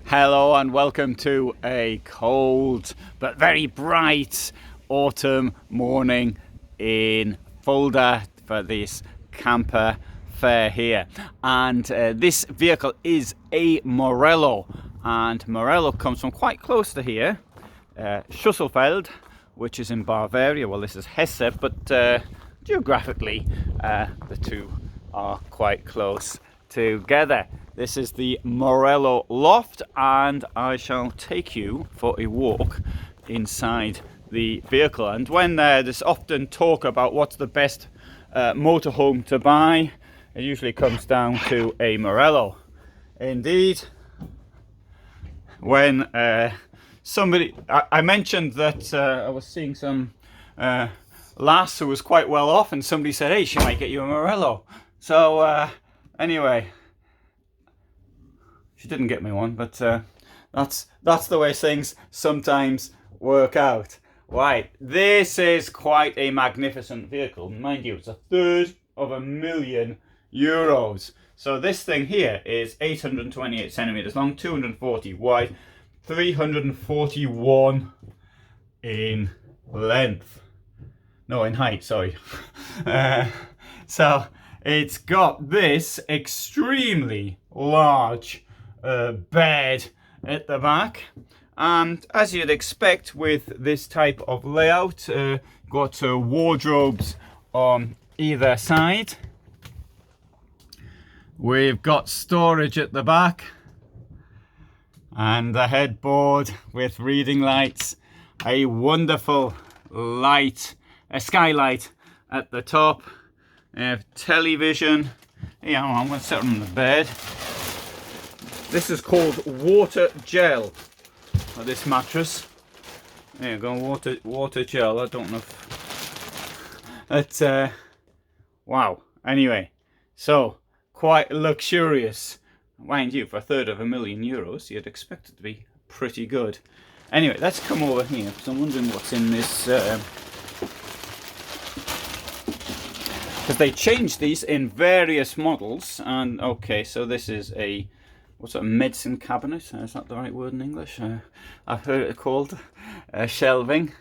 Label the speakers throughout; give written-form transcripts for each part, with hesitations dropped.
Speaker 1: Hello and welcome to a cold but very bright autumn morning in Fulda for this camper fair here. And this vehicle is a Morelo, and Morelo comes from quite close to here, Schusselfeld, which is in Bavaria. Well, this is Hesse, but geographically the two are quite close together. This is the Morelo Loft, and I shall take you for a walk inside the vehicle. And when there's often talk about what's the best motorhome to buy, it usually comes down to a Morelo. Indeed, when I mentioned that I was seeing some lass who was quite well off, and somebody said, hey, she might get you a Morelo. So anyway, she didn't get me one, but that's the way things sometimes work out. Right, this is quite a magnificent vehicle. Mind you, it's €1,250,000. So this thing here is 828 centimeters long, 240 wide, 341 in length. No, in height, sorry. So it's got this extremely large bed at the back, and as you'd expect with this type of layout, got wardrobes on either side. We've got storage at the back, and the headboard with reading lights, a wonderful light, a skylight at the top, television. Yeah, I'm going to sit on the bed. This is called water gel, this mattress. There you go, water gel. I don't know if that's wow. Anyway, so quite luxurious. Mind you, for €1,300,000, you'd expect it to be pretty good. Anyway, let's come over here, because I'm wondering what's in this, because they changed these in various models. And okay, so this is a, what's a medicine cabinet? Is that the right word in English? I've heard it called shelving.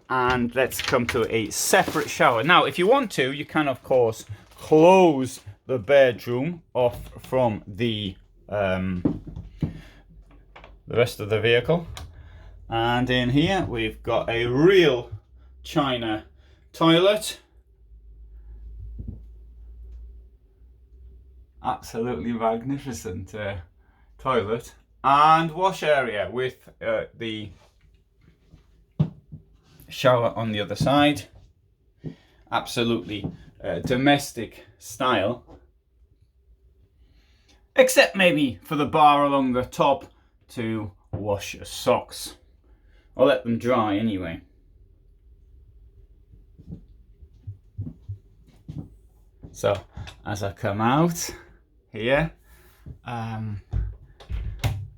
Speaker 1: And let's come to a separate shower. Now, if you want to, you can of course close the bedroom off from the rest of the vehicle. And in here we've got a real China toilet. Absolutely magnificent toilet, and wash area with the shower on the other side. Absolutely domestic style, except maybe for the bar along the top to wash your socks. I'll let them dry anyway. So as I come out here,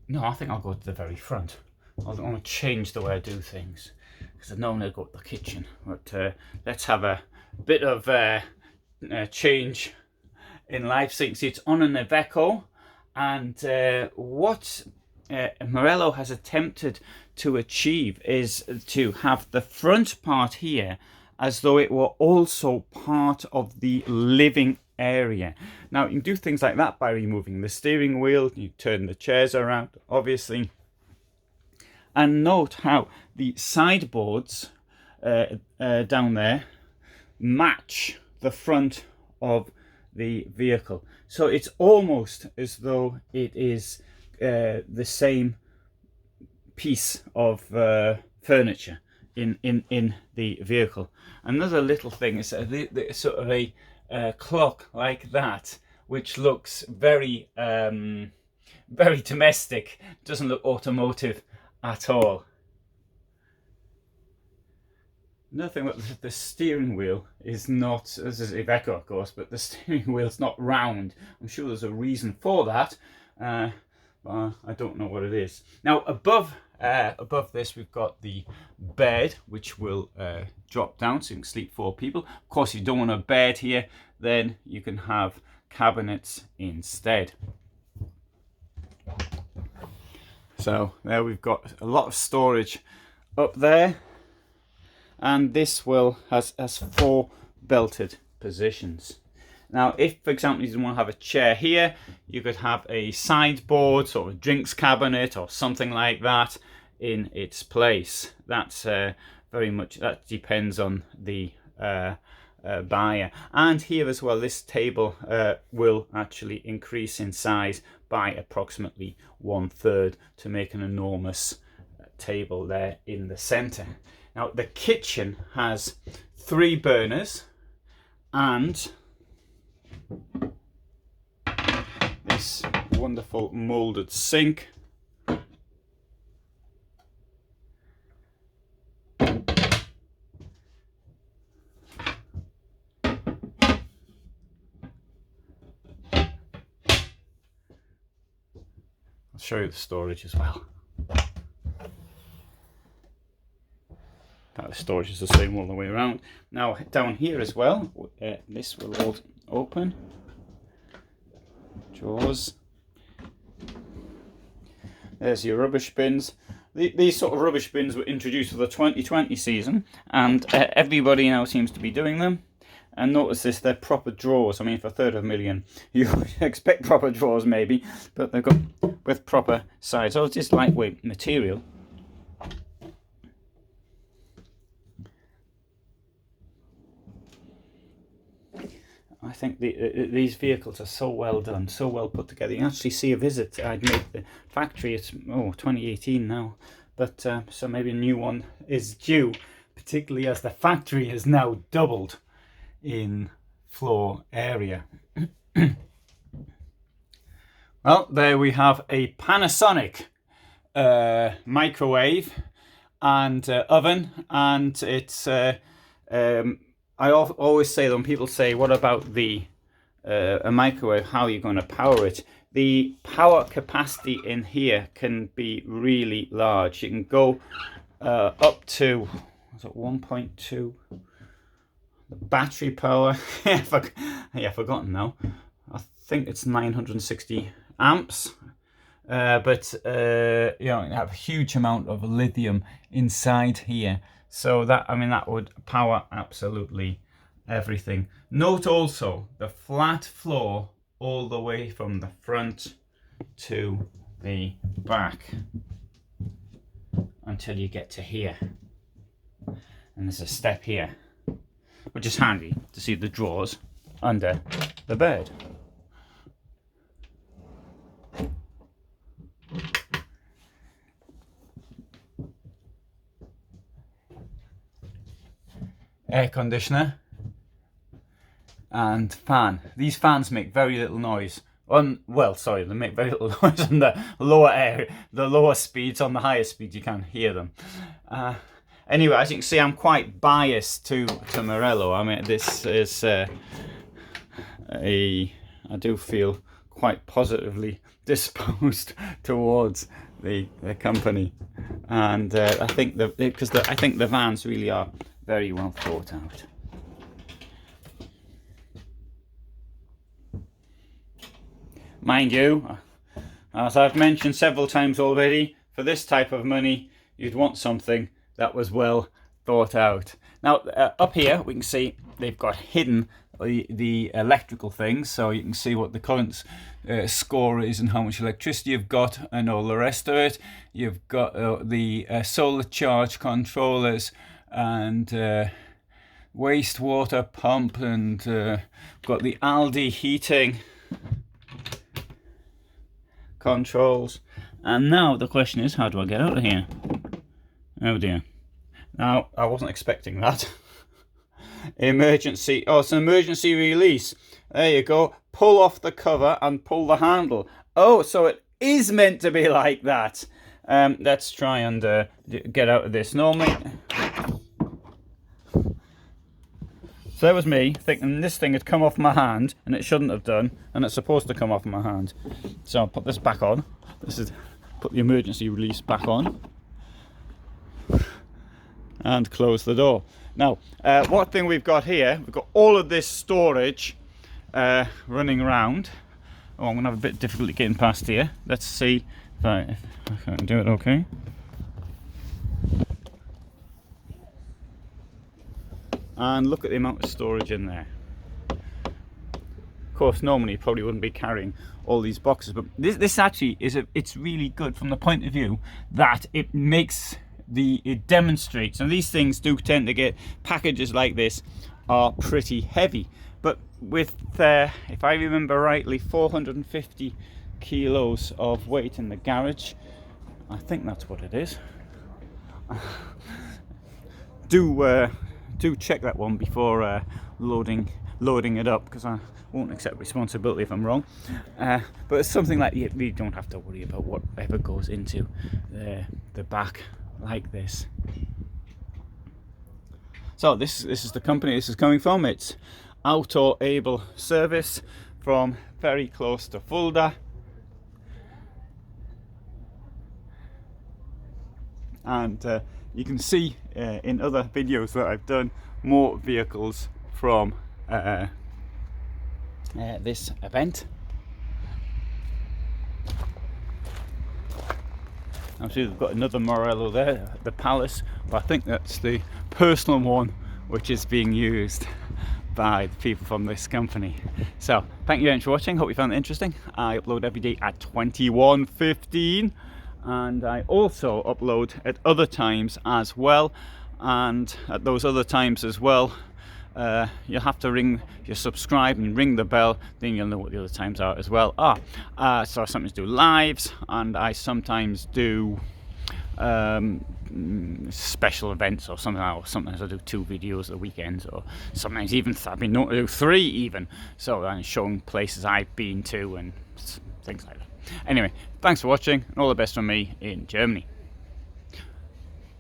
Speaker 1: no, I think I'll go to the very front. I want to change the way I do things, because I normally go to the kitchen, but let's have a bit of change in life. See, it's on an Iveco, and what Morelo has attempted to achieve is to have the front part here as though it were also part of the living area. Now, you can do things like that by removing the steering wheel. You turn the chairs around, obviously. And note how the sideboards down there match the front of the vehicle. So it's almost as though it is the same piece of furniture in the vehicle. Another little thing is sort of a clock like that, which looks very very domestic. Doesn't look automotive at all. Nothing, but the steering wheel is not, this is Iveco of course, but the steering wheel's not round. I'm sure there's a reason for that, but I don't know what it is. Now above this we've got the bed, which will drop down so you can sleep 4 people. Of course, you don't want a bed here, then you can have cabinets instead. So there we've got a lot of storage up there, and this has 4 belted positions. Now, if, for example, you didn't want to have a chair here, you could have a sideboard, sort of a drinks cabinet or something like that in its place. That's very much, that depends on the buyer. And here as well, this table will actually increase in size by approximately 1/3 to make an enormous table there in the center. Now, the kitchen has 3 burners and this wonderful molded sink. I'll show you the storage as well. That storage is the same all the way around. Now down here as well, this will all open. Drawers. There's your rubbish bins. These sort of rubbish bins were introduced for the 2020 season, and everybody now seems to be doing them. And notice this, they're proper drawers. I mean, for $250,000, you would expect proper drawers maybe, but they've got with proper size. So it's just lightweight material. I think these vehicles are so well done, so well put together. You can actually see a visit. I'd made the factory, it's 2018 now, but so maybe a new one is due, particularly as the factory has now doubled in floor area. Well, there we have a Panasonic microwave and oven, and it's I always say that when people say, what about a microwave, how are you going to power it? The power capacity in here can be really large. You can go up to 1.2. The battery power, I've forgotten now. I think it's 960 amps. But you know, you have a huge amount of lithium inside here. So that, I mean, that would power absolutely everything. Note also the flat floor all the way from the front to the back until you get to here. And there's a step here, which is handy to see the drawers under the bed. Air conditioner and fan. These fans make very little noise. Well, sorry, they make very little noise on the lower area. The lower speeds, on the higher speeds you can hear them. Anyway, as you can see, I'm quite biased to Morelo. I mean, this is I do feel quite positively disposed towards the company, and I think I think the vans really are very well thought out. Mind you, as I've mentioned several times already, for this type of money, you'd want something that was well thought out. Now, up here, we can see they've got hidden the electrical things, so you can see what the current score is and how much electricity you've got and all the rest of it. You've got the solar charge controllers and wastewater pump, and got the Aldi heating controls. And now the question is, how do I get out of here? Oh dear. Now, I wasn't expecting that. Emergency, oh, it's an emergency release. There you go. Pull off the cover and pull the handle. Oh, so it is meant to be like that. Let's try and get out of this. Normally, so that was me thinking this thing had come off my hand, and it shouldn't have done, and it's supposed to come off my hand. So I'll put this back on. Put the emergency release back on and close the door. Now, what thing we've got here, we've got all of this storage running around, Oh, I'm going to have a bit of difficulty getting past here. Let's see if I can do it okay. And look at the amount of storage in there. Of course, normally you probably wouldn't be carrying all these boxes, but this actually it's really good from the point of view that it demonstrates, and these things do tend to get, packages like this are pretty heavy, but with if I remember rightly, 450 kilos of weight in the garage, I think that's what it is. Do check that one before loading it up, because I won't accept responsibility if I'm wrong. But it's something like you really don't have to worry about whatever goes into the back like this. So this is the company this is coming from. It's Auto Able Service from very close to Fulda. And you can see in other videos that I've done more vehicles from this event. Obviously we've got another Morelo there, the Palace, but I think that's the personal one which is being used by the people from this company. So thank you very much for watching, hope you found it interesting. I upload every day at 21:15, and I also upload at other times as well, and at those other times as well you'll have to subscribe and ring the bell, then you'll know what the other times are as well. So I sometimes do lives, and I sometimes do special events or something, or sometimes I do 2 videos at the weekends, or sometimes even I've been known to do 3 even, so I'm showing places I've been to and things like that. Anyway, thanks for watching, and all the best from me in Germany.